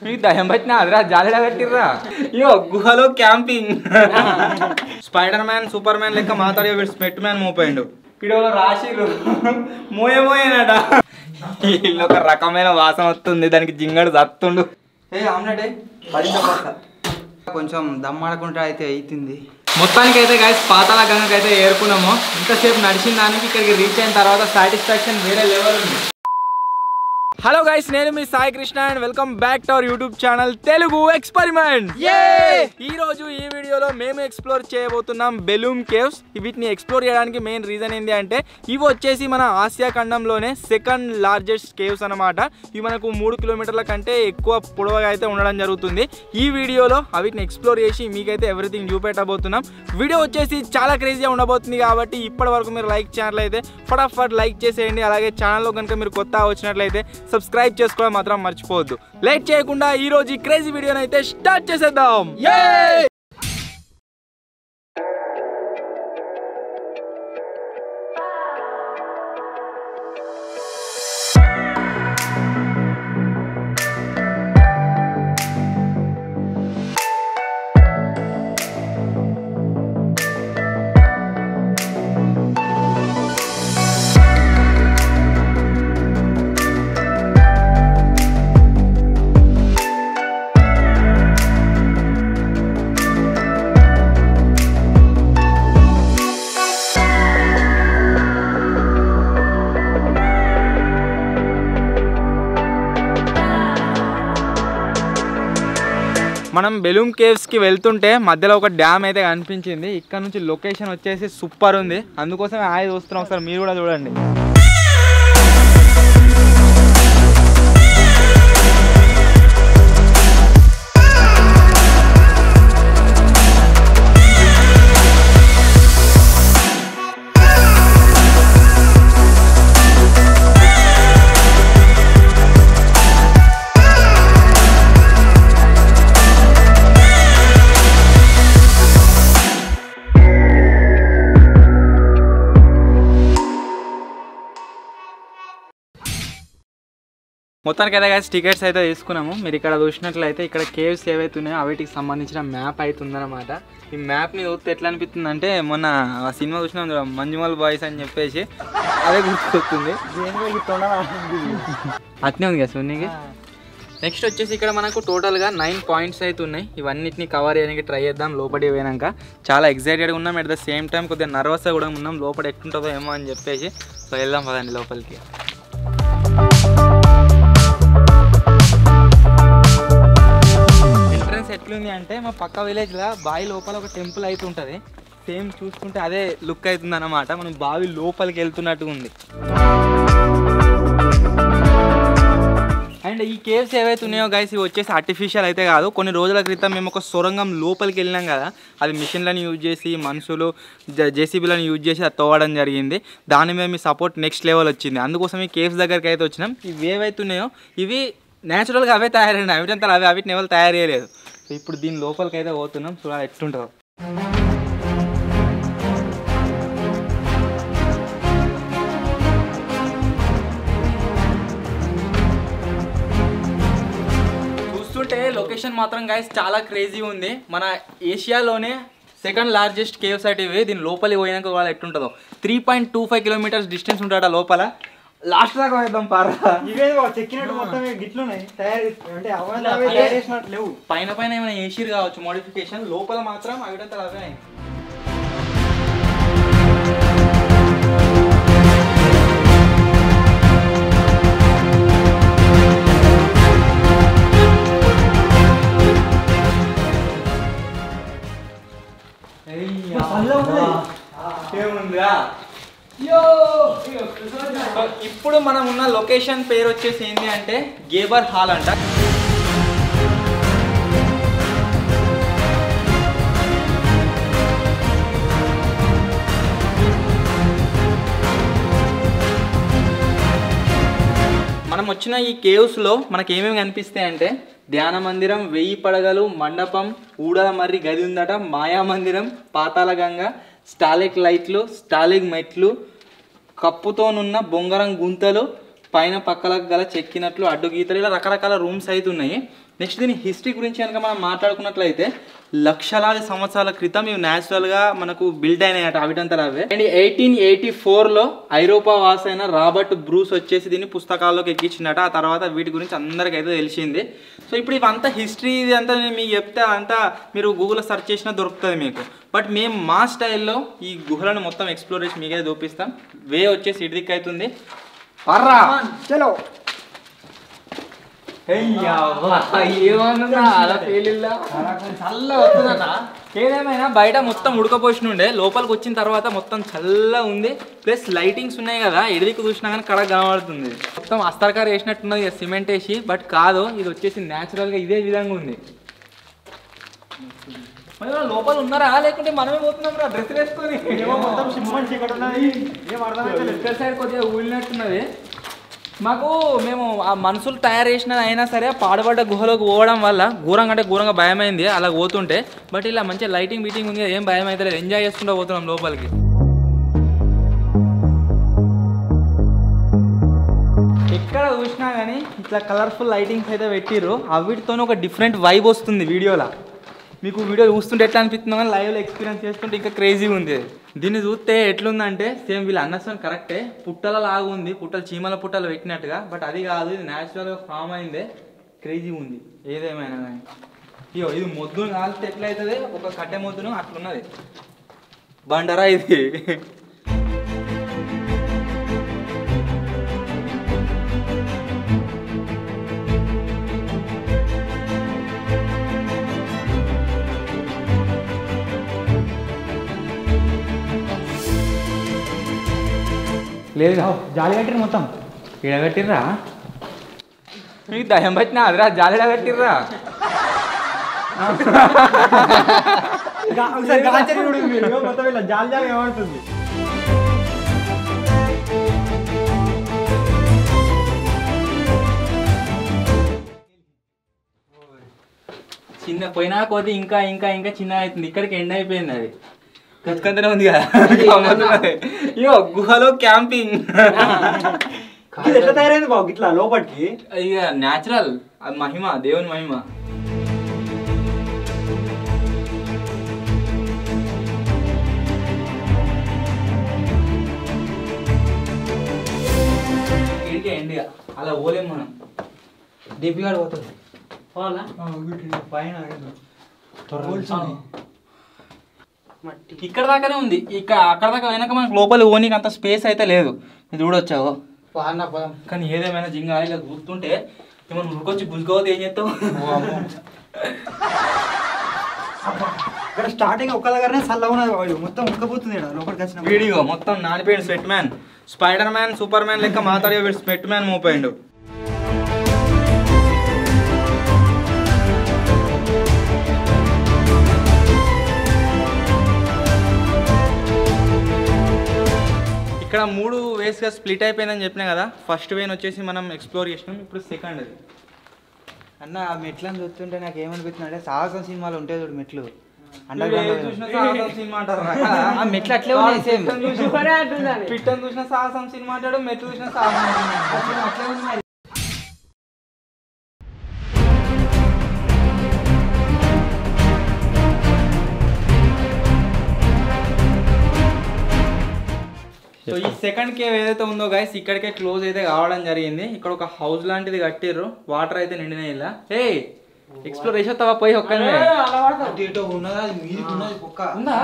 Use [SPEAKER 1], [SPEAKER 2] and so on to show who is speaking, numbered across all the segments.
[SPEAKER 1] మీకు దయం పట్టిన అదిరా జాలిడా పెట్టిర్రా ఇయో గుహలో camping spider man super man లెక్క మాట్లాడే వీడు స్మెట్ మ్యాన్ మోపోయిండు వీడియోలో రాసిర్రు మోయమోయేనట వీళ్ళు ఒక రకమైన వాసన వస్తుంది దానికి జింగడు దత్తుండు ఆమ్లెట్ కొంచెం దమ్మాడకుండా అయితే అవుతుంది మొత్తానికి అయితే గైస్ పాతాళ గంగకి అయితే ఏరుకున్నాము ఇంతసేపు నడిచిన దానికి ఇక్కడికి రీచ్ అయిన తర్వాత సాటిస్ఫాక్షన్ వేరే లెవెల్ ఉంది హలో గైస్ నేను మీ Sai Krishna and welcome back to our YouTube channel Telugu experiment ఈ రోజు ఈ వీడియోలో మేము ఎక్స్ప్లోర్ చేయబోతున్నాం బెలూమ్ కేవ్స్ వీటిని ఎక్స్ప్లోర్ చేయడానికి మెయిన్ రీజన్ ఏంటి అంటే ఇవి వచ్చేసి మన ఆసియా ఖండంలోనే సెకండ్ లార్జెస్ట్ కేవ్స్ అనమాట ఇవి మనకు 3 కిలోమీటర్ల కంటే ఎక్కువ పొడవుగా అయితే ఉండడం జరుగుతుంది ఈ వీడియోలో వీటిని ఎక్స్ప్లోర్ చేసి మీకైతే ఎవ్రీథింగ్ చూపెట్టబోతున్నాం వీడియో వచ్చేసి చాలా క్రేజీగా ఉండబోతుంది కాబట్టి ఇప్పటి వరకు మీరు లైక్ ఛానల్ ఫటాఫట్ లైక్ చేసేయండి అలాగే ఛానల్లో కనుక మీరు కొత్తగా వచ్చినట్లయితే సబ్స్క్రైబ్ చేసుకోవడం మాత్రం మర్చిపోవద్దు లేట్ చేయకుండా ఈ రోజు ఈ క్రేజీ వీడియోని అయితే స్టార్ట్ చేసేద్దాం మనం బెలూమ్ కేవ్స్ కి వెళ్తుంటే మధ్యలో ఒక డ్యామ్ అయితే కనిపించింది ఇక్కడ నుంచి లొకేషన్ వచ్చేసి సూపర్ ఉంది అందుకోసం ఆయన చూస్తున్నాం ఒకసారి మీరు కూడా చూడండి మొత్తానికి అయితే గైస్ టికెట్స్ అయితే తీసుకున్నాము మీరు ఇక్కడ చూసినట్లయితే ఇక్కడ కేవ్స్ ఏవైతే ఉన్నాయో వాటికి సంబంధించిన మ్యాప్ అయితే ఉందన్నమాట ఈ మ్యాప్ని చూస్తే ఎట్లా అనిపిస్తుంది అంటే మొన్న ఆ సినిమా చూసినాం మంజుమల్ బాయ్స్ అని చెప్పేసి అదే గుర్తుకొస్తుంది అట్నే ఉంది కదా సున్నీకి నెక్స్ట్ వచ్చేసి ఇక్కడ మనకు టోటల్గా 9 పాయింట్స్ అయితే ఉన్నాయి ఇవన్నిటిని కవర్ చేయడానికి ట్రై చేద్దాం లోపలికి పోయినాక చాలా ఎక్సైటెడ్గా ఉన్నాం అట్ ద సేమ్ టైం కొద్దిగా నర్వస్గా కూడా ఉన్నాం లోపల ఎట్లుంటుందో ఏమో అని చెప్పేసి సో వెళ్దాం పదండి లోపలికి ఎట్లుంది అంటే మా పక్క విలేజ్లో బావి లోపల ఒక టెంపుల్ అయితే ఉంటుంది సేమ్ చూసుకుంటే అదే లుక్ అవుతుంది అన్నమాట మనం బావి లోపలికి వెళ్తున్నట్టు ఉంది అండ్ ఈ కేవ్స్ ఏవైతే ఉన్నాయో గైస్ ఇవి వచ్చేసి ఆర్టిఫిషియల్ అయితే కాదు కొన్ని రోజుల క్రితం మేము ఒక సొరంగం లోపలికి వెళ్ళినాం కదా అది మిషన్లను యూజ్ చేసి మనుషులు జేసీబీలను యూజ్ చేసి అది తవ్వడం జరిగింది దాని మీద మీ సపోర్ట్ నెక్స్ట్ లెవెల్ వచ్చింది అందుకోసం ఈ కేవ్స్ దగ్గరికి అయితే వచ్చినాం ఇవి ఏవైతే ఉన్నాయో ఇవి న్యాచురల్గా అవే తయారైనాయి అవిటంతా అవిటిని ఎవరు తయారు చేయలేదు ఇప్పుడు దీని లోపలికి అయితే పోతున్నాం చూడాలి ఎట్లుంటుందో చూస్తుంటే లొకేషన్ మాత్రం గైస్ చాలా క్రేజీ ఉంది మన ఏషియాలోనే సెకండ్ లార్జెస్ట్ కేవ్స్ అయితే ఇవి దీని లోపలికి పోయినాక వాళ్ళు ఎట్లుంటుందో 3.25 కిలోమీటర్స్ డిస్టెన్స్ ఉంటాడు లోపల లాస్ట్ దాకా వేద్దాం పారా
[SPEAKER 2] చెక్కినట్టు మొత్తం గిట్లున్నాయి లేవు
[SPEAKER 1] పైన పైన ఏమైనా ఏసీలు కావచ్చు మోడిఫికేషన్ లోపల మాత్రం అవిడంతా అవే ఏముందా ఇప్పుడు మనం ఉన్న లొకేషన్ పేరు వచ్చేసి ఏంటి అంటే గేబర్ హాల్ అంట మనం వచ్చిన ఈ కేవ్స్లో మనకి ఏమేమి కనిపిస్తాయి అంటే ధ్యాన మందిరం 1000 పడగలు మండపం ఊడల మర్రి గది ఉందట మాయా మందిరం పాతాళ గంగ స్టాలిక్ లైట్లు స్టాలిక్ మెట్లు కప్పుతోనున్న బొంగరం గుంతలు పైన పక్కలకు గల చెక్కినట్లు అడ్డు గీతలు ఇలా రకరకాల రూమ్స్ అయితే ఉన్నాయి నెక్స్ట్ దీని హిస్టరీ గురించి కనుక మనం మాట్లాడుకున్నట్లయితే లక్షలాది సంవత్సరాల క్రితం ఇవి న్యాచురల్గా మనకు బిల్డ్ అయినాయట అవిటంతా అవే. అండ్ 1884లో ఐరోపా వాసైన రాబర్ట్ బ్రూస్ వచ్చేసి దీన్ని పుస్తకాల్లోకి ఎక్కించిందట. ఆ తర్వాత వీటి గురించి అందరికైతే తెలిసింది. సో ఇప్పుడు ఇవంతా హిస్టరీ ఇది అంతా నేను మీకు చెప్తే అంతా మీరు గూగుల్లో సెర్చ్ చేసినా దొరుకుతుంది మీకు. బట్ మేము మా స్టైల్లో ఈ గుహలను మొత్తం ఎక్స్ప్లోర్ చేసి మీకైతే చూపిస్తాం. వే వచ్చేసి ఇటు దిక్కు అవుతుంది. పర్రా చలో. ఏదేమైనా బయట మొత్తం ఉడకపోసిన ఉండే, లోపలికి వచ్చిన తర్వాత మొత్తం చల్లగా ఉంది. ప్లస్ లైటింగ్స్ ఉన్నాయి కదా, ఎడిదికి చూసినా కానీ కడ కనబడుతుంది. మొత్తం అస్తరకారు వేసినట్టున్నది సిమెంట్ వేసి, బట్ కాదు ఇది వచ్చేసి న్యాచురల్గా ఇదే విధంగా ఉంది. లోపల ఉన్నారా లేకుంటే మనమే పోతున్నాం రా డ్రెస్ వేసుకొని. సైడ్ కొద్దిగా ఊళ్ళినట్టున్నది మాకు. మేము ఆ మనుషులు తయారు చేసినది అయినా సరే పాడుపడ్డ గుహలోకి పోవడం వల్ల ఘోరంగా భయమైంది అలా పోతుంటే. బట్ ఇలా మంచిగా లైటింగ్ బీటింగ్ ఉంది, ఏం భయం అయితే లేదు, ఎంజాయ్ చేసుకుంటూ పోతున్నాం లోపలికి. ఎక్కడ చూసినా కానీ ఇట్లా కలర్ఫుల్ లైటింగ్స్ అయితే పెట్టిర్రు. అవిటితోనే ఒక డిఫరెంట్ వైబ్ వస్తుంది వీడియోలో. మీకు వీడియో చూస్తుంటే ఎట్లా అనిపిస్తుందో కానీ లైవ్లో ఎక్స్పీరియన్స్ చేస్తుంటే ఇంకా క్రేజీగా ఉంది. దీన్ని చూస్తే ఎట్లుందంటే సేమ్ వీళ్ళు అన్నసం కరెక్టే, పుట్టల లాగా ఉంది, చీమల పుట్టలు పెట్టినట్టుగా. బట్ అది కాదు, ఇది న్యాచురల్గా ఫామ్ అయిందే. క్రేజీగా ఉంది ఏదేమైనా కానీ. ఇయో ఇది మొద్దును కాలితే ఎట్లయితుంది, ఒక కట్టె మొద్దును అట్లున్నది బండరా ఇది. లేదు జాలి కట్టిర్రు మొత్తం. ఇడగట్టిర్రా మీకు దయం పట్టినా అదిరా జాలి కట్టిర్రా. జాలి జాలి ఏమవుతుంది. చిన్న పోయినా కొద్ది ఇంకా ఇంకా ఇంకా చిన్న అవుతుంది. ఇక్కడికి ఎండ్ అయిపోయింది అది. కత్కంతనే ఉంది కదా. ఇయో గుహలో క్యాంపింగ్
[SPEAKER 2] ఎట్లా తయారైంది బాబు ఇట్లా లోపలికి?
[SPEAKER 1] ఇక న్యాచురల్, అది మహిమ, దేవుని మహిమ. ఇడికే ఎండిగా అలా పోలేము మనం. దీపిగాడు పోతుంది పైన ఇక్కడ దాకానే ఉంది. అక్కడ దాకా వెనక మనకు లోపల ఓనికి అంత స్పేస్ అయితే లేదు. ఇది చూడొచ్చావు కానీ ఏదేమైనా జింగా ఇలా గుర్తుంటే ఏమన్నా ఉరికొచ్చి గుజ్జుకోవద్దు, ఏం చేస్తావు.
[SPEAKER 2] ఇక్కడ స్టార్టింగ్ ఒక్క దగ్గరనే చల్లగా ఉన్నది, మొత్తం ఉడకపోతుంది లోపలికి వచ్చిన.
[SPEAKER 1] వీడియో మొత్తం నానిపోయింది. Sweat man, spider man, super man లెక్క మాట్లాడే స్వెట్ మ్యాన్ మోపోయిండు. ఇక్కడ 3 వేస్గా స్ప్లిట్ అయిపోయిందని చెప్పినా కదా. ఫస్ట్ వేన్ వచ్చేసి మనం ఎక్స్ప్లోర్ చేసినాం, ఇప్పుడు సెకండ్ అది.
[SPEAKER 2] అన్న ఆ మెట్లను చూస్తుంటే నాకు ఏమనిపిస్తుంది అంటే సాహసం సినిమాలో ఉంటాయి చూడు మెట్లు,
[SPEAKER 1] సినిమా అంటారు.
[SPEAKER 2] మెట్లు అట్లే ఉన్నాయి సేమ్.
[SPEAKER 1] పిట్టను చూసిన సాహసం సినిమా అంటాడు, మెట్లు చూసిన సాహసం అట్లే ఉన్నాయి. సో ఈ సెకండ్ కేవ్ ఏదైతే ఉందో గైస్ ఇక్కడికే క్లోజ్ అయితే కావడం జరిగింది. ఇక్కడ ఒక హౌస్ లాంటిది కట్టిర్రు, వాటర్ అయితే నిండినాయి. ఇలా ఏ ఎక్స్ప్లోర్ చేసేస్తావా పోయి ఒక్కనే? ఉందా?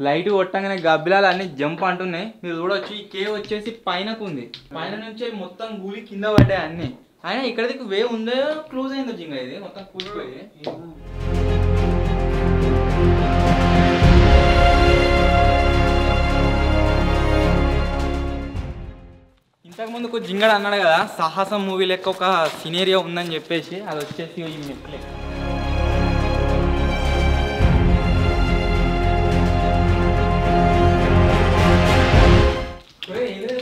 [SPEAKER 1] లైట్ కొట్టంగానే గబ్బిలాలు అన్ని జంప్ అంటున్నాయి. మీరు చూడొచ్చు ఈ కేవ్ వచ్చేసి పైనకు ఉంది, పైన నుంచి మొత్తం గూలి కింద పడ్డాయి అన్ని. అయినా ఇక్కడికి వే ఉందో క్లోజ్ అయిందో జింగా ఇది మొత్తం కూలిపోయి. ఇంతకుముందు ఒక జింగడు అన్నాడు కదా సాహసం మూవీ లెక్క ఒక సినేరియో ఉందని చెప్పేసి, అది వచ్చేసి ఈ మెట్లే.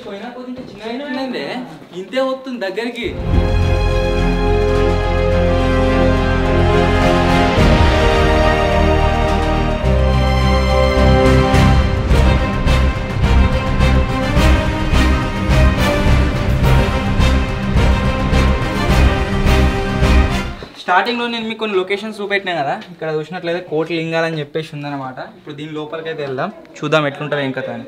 [SPEAKER 1] పోయినా కొద్దిగా చిన్నగా ఇంతే వస్తుంది దగ్గరికి. స్టార్టింగ్లో నేను మీకు కొన్ని లొకేషన్స్ చూపెట్టినా కదా, ఇక్కడ చూసినట్లయితే కోటి లింగాలు అని చెప్పేసి ఉందన్నమాట. ఇప్పుడు దీని లోపలికి అయితే వెళ్దాం, చూద్దాం ఎట్లుంటుంది ఏం కథ అని.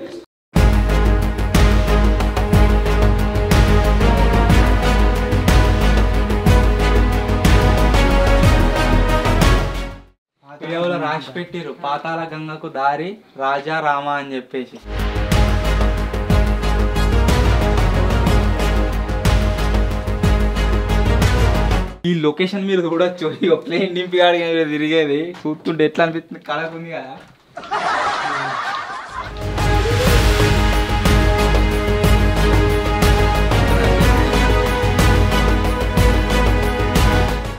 [SPEAKER 1] వీడియోలో రాసి పెట్టిరు పాతాళ గంగకు దారి రాజా రామ అని చెప్పేసి. ఈ లొకేషన్ మీరు చూడొచ్చు. ఇక ప్లేన్ నింపి కాడిగా తిరిగేది చూస్తుంటే ఎట్లా అనిపిస్తుంది, కళకుంది కదా.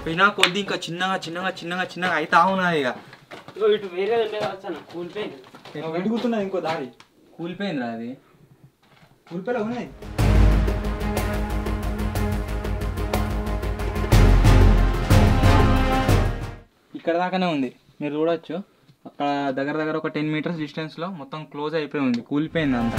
[SPEAKER 1] పోయినా కొద్ది ఇంకా చిన్నగా చిన్నగా చిన్నగా చిన్నగా అయితే ఉన్నది. ఇక
[SPEAKER 3] ఇటు వేరే
[SPEAKER 2] వెడుగుతున్నది ఇంకో దారి.
[SPEAKER 1] కూలిపోయిందిరా అది,
[SPEAKER 2] కూలిపోయిలా ఉన్నది.
[SPEAKER 1] ఇక్కడ దాకానే ఉంది మీరు చూడొచ్చు. అక్కడ దగ్గర దగ్గర ఒక 10 మీటర్స్ డిస్టెన్స్లో మొత్తం క్లోజ్ అయిపోయి ఉంది, కూలిపోయింది అంతా.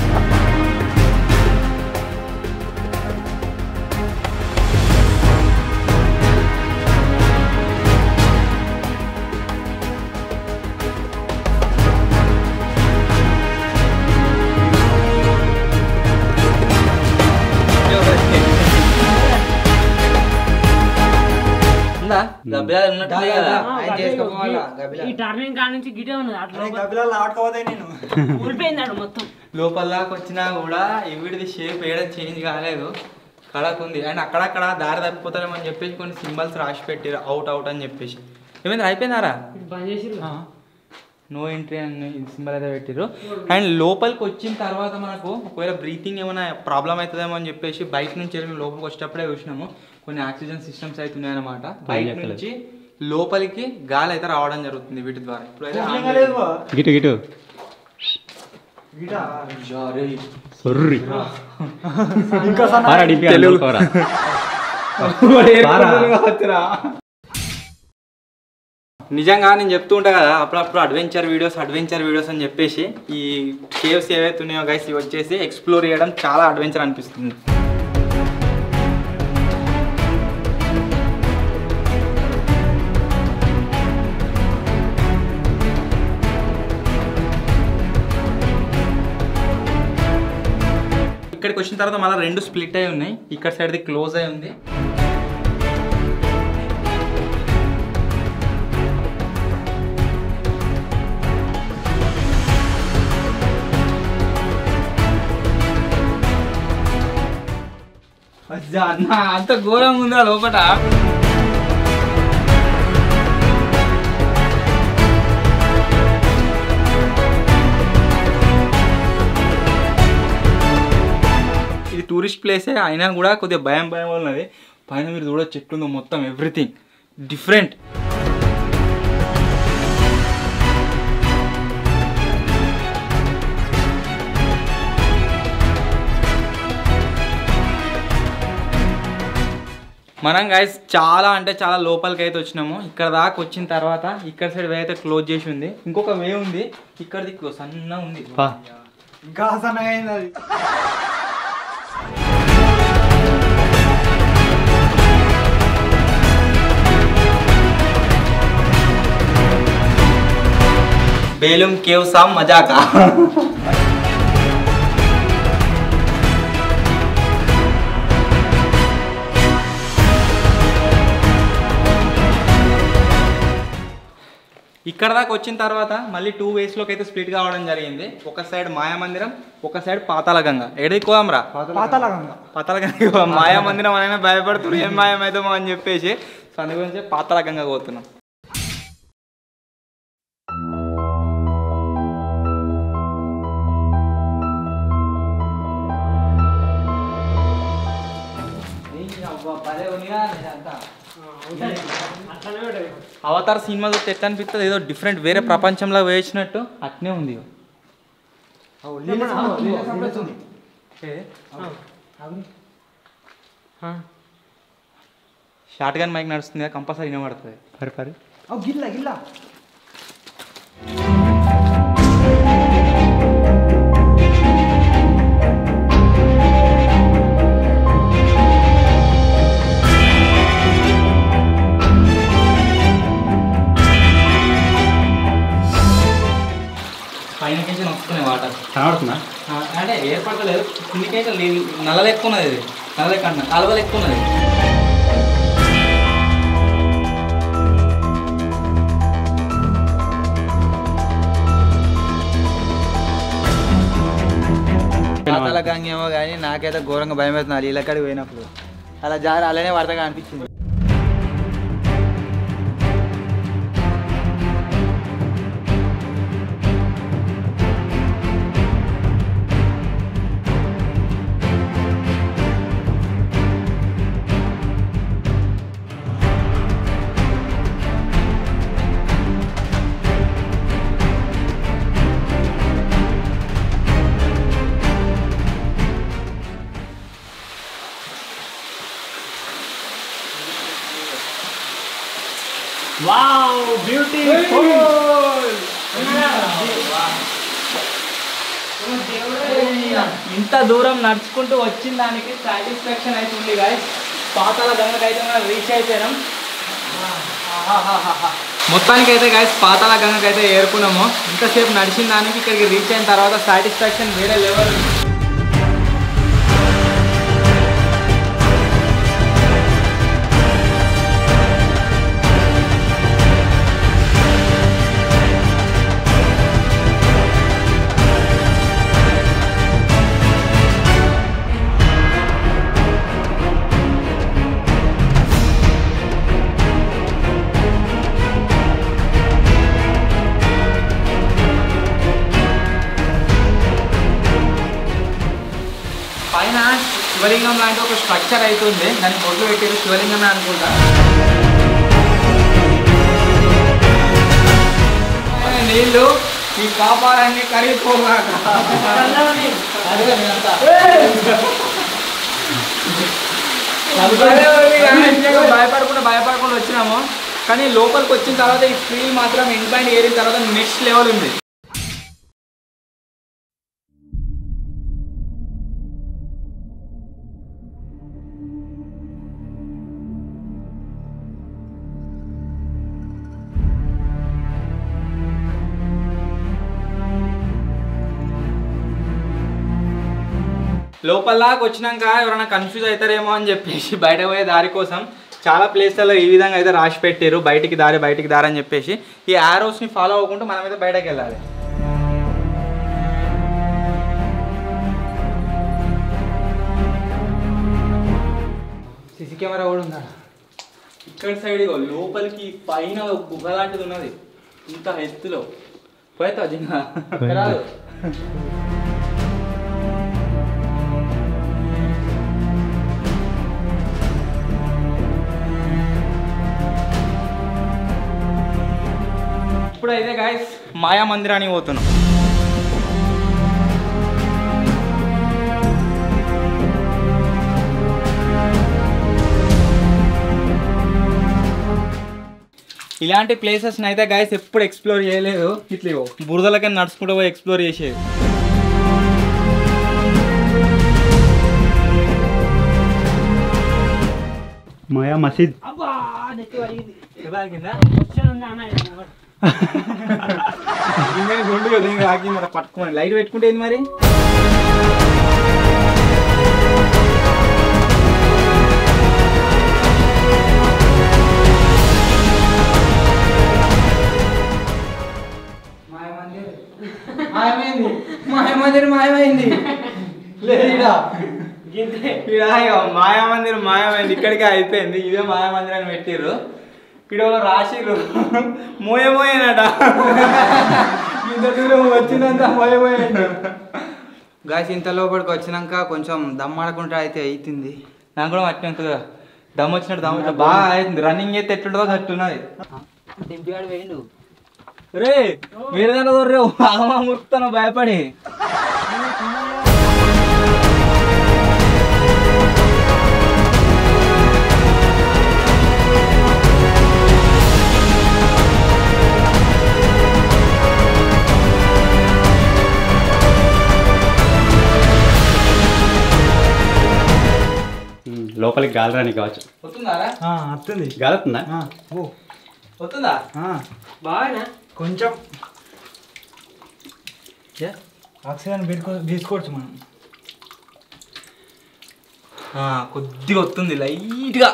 [SPEAKER 3] ఈ టర్నింగ్ కాడ నుంచి గిటే ఉన్నది అట్లా
[SPEAKER 2] నేను
[SPEAKER 3] ఊడిపోయింది మొత్తం.
[SPEAKER 1] లోపల దాకా వచ్చినా కూడా ఎవరిది షేప్ ఏడా చేంజ్ కాలేదు, కడకుంది. అండ్ అక్కడక్కడ దారి తప్పిపోతారేమని చెప్పేసి కొన్ని సింబల్స్ రాసి పెట్టారు, అవుట్ అవుట్ అని చెప్పేసి. ఏమైంది అయిపోయిందారా,
[SPEAKER 3] బంద్ చేసి
[SPEAKER 1] నో ఎంట్రీ అని సింబల్ అయితే పెట్టారు. అండ్ లోపలికి వచ్చిన తర్వాత మనకు ఒకవేళ బ్రీతింగ్ ఏమైనా ప్రాబ్లం అవుతుందేమో అని చెప్పేసి బయట నుంచి లోపలికి వచ్చేటప్పుడే చూసినాము కొన్ని ఆక్సిజన్ సిస్టమ్స్ అయితే ఉన్నాయన్నమాట. బయట నుంచి లోపలికి గాలి అయితే రావడం జరుగుతుంది వీటి ద్వారా.
[SPEAKER 4] గిటు గిటు
[SPEAKER 1] నిజంగా నేను చెప్తూ ఉంటా కదా అప్పుడప్పుడు అడ్వెంచర్ వీడియోస్ అని చెప్పేసి, ఈ కేవ్స్ ఏవైతే ఉన్నాయో గైస్ ఇవి వచ్చేసి ఎక్స్ప్లోర్ చేయడం చాలా అడ్వెంచర్ అనిపిస్తుంది. ఇక్కడికి వచ్చిన తర్వాత మళ్ళీ 2 స్ప్లిట్ అయి ఉన్నాయి, ఇక్కడ సైడ్ది క్లోజ్ అయి ఉంది. అంత ఘోరంగా ఉందా లోపల. ఇది టూరిస్ట్ ప్లేసే అయినా కూడా కొద్దిగా భయం ఉన్నది. పైన మీరు చూడొచ్చు చెట్లుందో మొత్తం ఎవ్రీథింగ్ డిఫరెంట్. మనం గైస్ చాలా అంటే చాలా లోపలికి అయితే వచ్చినాము. ఇక్కడ దాకా వచ్చిన తర్వాత ఇక్కడ సైడ్ వే అయితే క్లోజ్ చేసి ఉంది, ఇంకొక వే ఉంది ఇక్కడ దిక్కు సన్న ఉంది,
[SPEAKER 2] ఇంకా సన్నగా అయింది అది.
[SPEAKER 1] బేలుం కేవ్స్ మజాకా. ఇక్కడ దాకా వచ్చిన తర్వాత మళ్ళీ 2 వేస్లోకి అయితే స్ప్లిట్ కావడం జరిగింది. ఒక సైడ్ మాయామందిరం, ఒక సైడ్ పాతాళ గంగ. ఎక్కడికి పోదాంరా? పాతాళ గంగ. మాయామందిరం అయినా భయపడుతున్నారు ఏం మాయమవుతామో అని చెప్పేసి, సో అందు గురించి పాతాళ గంగ పోతున్నాం. అవతార్ సినిమా చూస్తే ఎట్లా అనిపిస్తుంది, ఏదో డిఫరెంట్ వేరే ప్రపంచంలో వేసినట్టు అట్నే ఉంది. షార్ట్ గన్ మైక్ నడుస్తుంది, కంపల్సరీ వినబడుతుంది.
[SPEAKER 2] గిల్లా గిల్లా
[SPEAKER 1] ఏర్పడతలేదు కిందికైతే నల్ల లెక్క ఉన్నది ఇది నల్ల లెక్క అన్న కాలువ లెక్క ఉన్నది పాతాల గంగ ఏమో కానీ నాకైతే ఘోరంగా భయం అవుతుంది నీళ్ళకాడికి పోయినప్పుడు అలా జారి అలానే వార్తగా అనిపించింది
[SPEAKER 3] వావ్ బ్యూటిఫుల్
[SPEAKER 1] ఇంత దూరం నడుచుకుంటూ వచ్చిన దానికి సాటిస్ఫాక్షన్ అవుతుంది గాయ్స్ పాతాల గంగకైతే మనం రీచ్ అయిపోయినాం మొత్తానికి అయితే గాయ్స్ పాతాల గంగకైతే ఏరుకున్నాము ఇంతసేపు నడిచిన దానికి ఇక్కడికి రీచ్ అయిన తర్వాత సాటిస్ఫాక్షన్ వేరే లెవెల్ పైన శివలింగం లాంటి ఒక స్ట్రక్చర్ అవుతుంది దాన్ని బొట్లు పెట్టారు శివలింగమే అనుకుంటా నీళ్ళు ఈ కాపాలన్నీ కరిగిపోగాక భయపడకుండా వచ్చినాము కానీ లోపలికి వచ్చిన తర్వాత ఈ ఫీల్ మాత్రం ఎండ్ పాయింట్ ఏరిన తర్వాత నెక్స్ట్ లెవెల్ ఉంది లోపలకి వచ్చినాక ఎవరైనా కన్ఫ్యూజ్ అవుతారేమో అని చెప్పేసి బయట పోయే దారి కోసం చాలా ప్లేస్లలో ఈ విధంగా అయితే రాసి పెట్టారు బయటికి దారి అని చెప్పేసి ఈ యారోస్ని ఫాలో అవ్వకుంటూ మనం అయితే బయటకు వెళ్ళాలి సీసీ కెమెరా కూడా ఉందా ఇక్కడ సైడ్ లోపలికి పైన గుహ లాంటిది ఉన్నది ఇంత ఎత్తులో పోయేతా జింగా రాదు ఇప్పుడైతే గాయస్ మాయా మందిరానికి పోతున్నాం ఇలాంటి ప్లేసెస్ని అయితే గాయస్ ఎప్పుడు ఎక్స్ప్లోర్ చేయలేదు ఇట్లా బురదలకి నడుచుకుంటూ పోయి ఎక్స్ప్లోర్ చేసేది
[SPEAKER 4] మాయా మసీద్
[SPEAKER 1] పట్టుకోండి లైట్ పెట్టుకుంటే మరి మాయమైంది మాయామందిరం మాయమైంది ఇక్కడికే అయిపోయింది ఇదే మాయామందిరాన్ని పెట్టిర్రు ఇక్కడ రాసిర్రు మోయమోయేనట ఇంత దూరం వచ్చినంత మోయమోయేట గాయస్ ఇంత లోపలికి వచ్చినాక కొంచెం దమ్మాడకుండా అయితే అవుతుంది నాకు కూడా మర్చిపోతుంది దమ్ వచ్చినట్టు బాగా అవుతుంది రన్నింగ్ అయితే ఎట్లుంటుందో అట్టున్నది దింపిగాడు వేయండు రే వేరే దాంట్లో రే బాగా మురుకుతాను భయపడి
[SPEAKER 4] లోపలికి గాలి రాని కావచ్చు
[SPEAKER 2] వస్తుంది
[SPEAKER 4] గాలి వస్తుందా
[SPEAKER 1] వస్తుందా
[SPEAKER 3] బాగా
[SPEAKER 2] కొంచెం ఆక్సిజన్ తీసుకోవచ్చు మనం
[SPEAKER 1] కొద్దిగా వస్తుంది లైట్గా.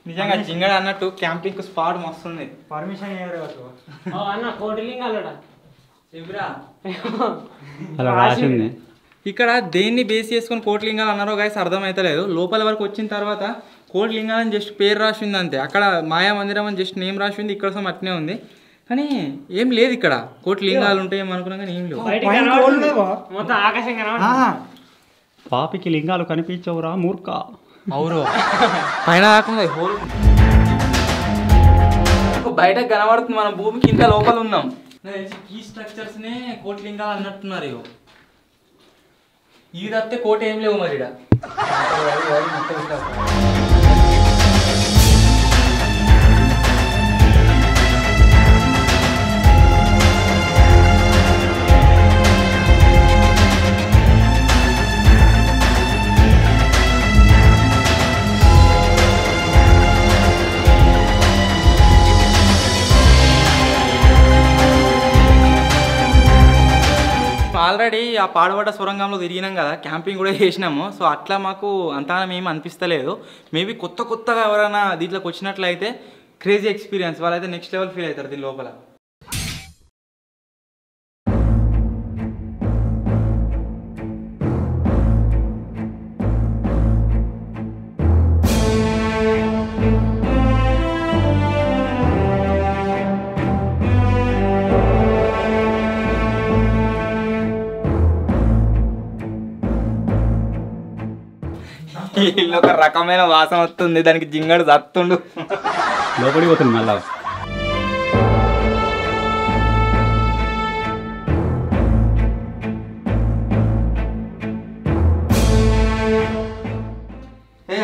[SPEAKER 1] నిజంగా జింగడ అన్నట్టు క్యాంపింగ్ స్పాట్ మస్తుంది.
[SPEAKER 2] పర్మిషన్
[SPEAKER 3] అన్న కోటిలింగాలడా
[SPEAKER 4] అలా రాసింది.
[SPEAKER 1] ఇక్కడ దేన్ని బేస్ చేసుకొని కోట్లింగాలు అన్నారో గైస్ అర్థమైతలేదు. లోపల వరకు వచ్చిన తర్వాత కోట్లింగాలు అని జస్ట్ పేరు రాసి ఉంది అంతే. అక్కడ మాయా మందిరం అని జస్ట్ నేమ్ రాసి ఉంది. ఇక్కడ సమ అట్నే ఉంది కానీ ఏం లేదు. ఇక్కడ కోట్లింగాలు ఉంటాయి ఏమనుకున్నా కానీ ఏం లేవు.
[SPEAKER 3] మొత్తం ఆకాశం
[SPEAKER 4] పాపికి లింగాలు కనిపించవురా మూర్ఖ.
[SPEAKER 1] అవురు పైన కాకుండా హోల్ బయటకు కనబడుతుంది. మనం భూమికి ఇంత లోపల ఉన్నాం. ఈ స్ట్రక్చర్స్ నే కోట్లింగాలు అన్నట్టున్నారు. ఇవి తప్పితే కోట ఏం లేవు మరి. ఆల్రెడీ ఆ పాడుబడ్డ సొరంగంలో తిరిగినాం కదా, క్యాంపింగ్ కూడా చేసినాము. సో అట్లా మాకు అంతగా ఏమి అనిపిస్తలేదు. మేబీ కొత్తగా ఎవరైనా దీంట్లోకి వచ్చినట్లయితే క్రేజీ ఎక్స్పీరియన్స్, వాళ్ళైతే నెక్స్ట్ లెవెల్ ఫీల్ అవుతారు దీని లోపల. ఇల్లు ఒక రకమైన వాసన వస్తుంది. దానికి జింగడు దత్తుండు
[SPEAKER 4] లోపలికి పోతుంది మళ్ళా.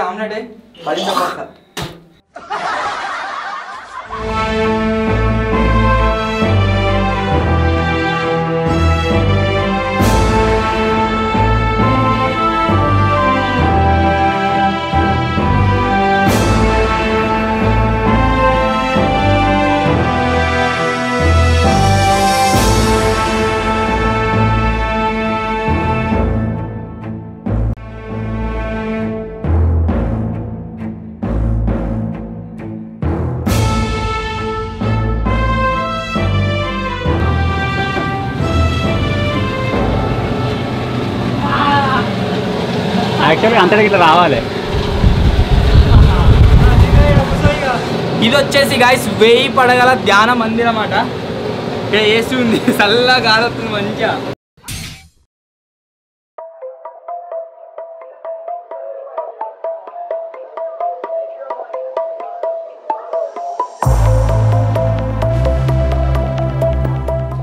[SPEAKER 1] ఆమ్లెట్ పడి చపాత
[SPEAKER 4] యాక్చువల్గా అంతటికి ఇట్లా రావాలి.
[SPEAKER 1] ఇది వచ్చేసి గాయస్ 1000 పడగల ధ్యాన మందిరం అన్నమాట. ఇక్కడ ఏసీ ఉంది, చల్లగా గాలి వస్తుంది మంచిగా.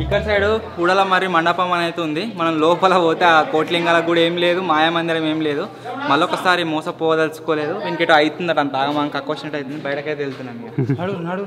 [SPEAKER 1] ఇక్కడ సైడ్ కూడల మరి మండపం అనేది ఉంది. మనం లోపల పోతే ఆ కోట్లింగాలకు కూడా ఏం లేదు, మాయా మందిరం ఏం లేదు. మళ్ళొకసారి మోసపోదలుచుకోలేదు. ఇంకేటో అవుతుందట అంత మనకు అక్కొచ్చినట్టు అవుతుంది. బయటకైతే వెళ్తున్నాం. నడు నడు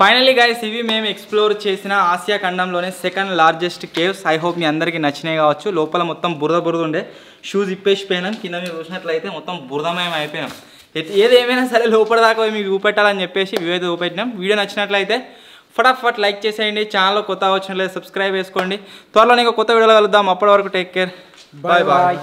[SPEAKER 1] ఫైనలీ గైస్ ఇవి మేము ఎక్స్ప్లోర్ చేసిన ఆసియా ఖండంలోనే second largest caves. I hope మీ అందరికీ నచ్చినాయి కావచ్చు. లోపల మొత్తం బురద ఉండే, షూస్ ఇప్పేసిపోయినాం. కింద మీరు చూసినట్లయితే మొత్తం బురదమయం అయిపోయినాం. ఏదేమైనా సరే లోపల దాకా మీకు చూపెట్టాలని చెప్పేసి ఇవైతే చూపెట్టినాం. వీడియో నచ్చినట్లయితే ఫటాఫట్ లైక్ చేసేయండి. ఛానల్లో కొత్తగా వచ్చినట్లయితే సబ్స్క్రైబ్ చేసుకోండి. త్వరలో ఇంకా కొత్త వీడియోలో కలుద్దాం. అప్పటి వరకు టేక్ కేర్, బాయ్ బాయ్.